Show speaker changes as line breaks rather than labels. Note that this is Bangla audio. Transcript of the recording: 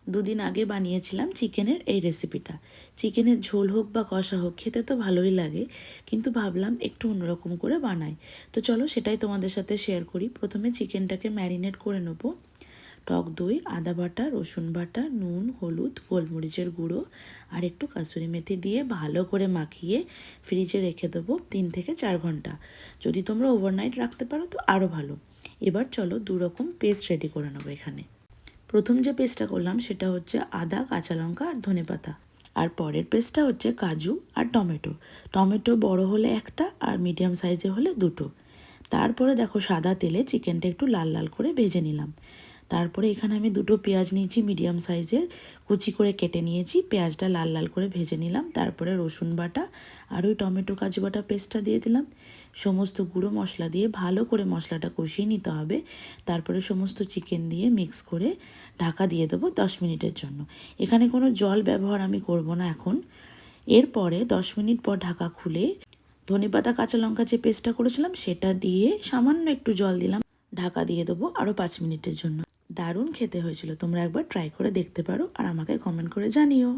দুদিন আগে বানিয়েছিলাম চিকেনের এই রেসিপিটা। চিকেনের ঝোল হোক বা কষা হোক খেতে তো ভালোই লাগে, কিন্তু ভাবলাম একটু অন্যরকম করে বানাই। তো চলো সেটাই তোমাদের সাথে শেয়ার করি। প্রথমে চিকেনটাকে ম্যারিনেট করে নেবো। টক দই, আদা বাটা, রসুন বাটা, নুন, হলুদ, গোলমরিচের গুঁড়ো আর একটু কাসুরি মেথি দিয়ে ভালো করে মাখিয়ে ফ্রিজে রেখে দেবো 3 থেকে 4 ঘন্টা। যদি তোমরা ওভারনাইট রাখতে পারো তো আরও ভালো। এবার চলো দুরকম পেস্ট রেডি করে নেবো। এখানে প্রথম যে পেস্টটা করলাম সেটা হচ্ছে আদা, কাঁচা লঙ্কা আর ধনেপাতা। আর পরের পেস্টটা হচ্ছে কাজু আর টমেটো। টমেটো বড় হলে একটা আর মিডিয়াম সাইজে হলে দুটো। তারপরে দেখো সাদা তেলে চিকেনটা একটু লাল লাল করে ভেজে নিলাম। তারপরে এখানে আমি দুটো পেঁয়াজ নিয়েছি মিডিয়াম সাইজের, কুচি করে কেটে নিয়েছি। পেঁয়াজটা লাল লাল করে ভেজে নিলাম। তারপরে রসুন বাটা আর ওই টমেটো কাজু বাটা পেস্টটা দিয়ে দিলাম। সমস্ত গুঁড়ো মশলা দিয়ে ভালো করে মশলাটা কষিয়ে নিতে হবে। তারপরে সমস্ত চিকেন দিয়ে মিক্স করে ঢাকা দিয়ে দেবো 10 মিনিটের জন্য। এখানে কোনো জল ব্যবহার আমি করব না এখন। এরপরে 10 মিনিট পর ঢাকা খুলে ধনেপাতা কাঁচা লঙ্কা যে পেস্টটা করেছিলাম সেটা দিয়ে সামান্য একটু জল দিলাম, ঢাকা দিয়ে দেবো আরও 5 মিনিটের জন্য। দারুণ খেতে হয়েছিল, তোমরা একবার ট্রাই করে দেখতে পারো আর আমাকে কমেন্ট করে জানিও।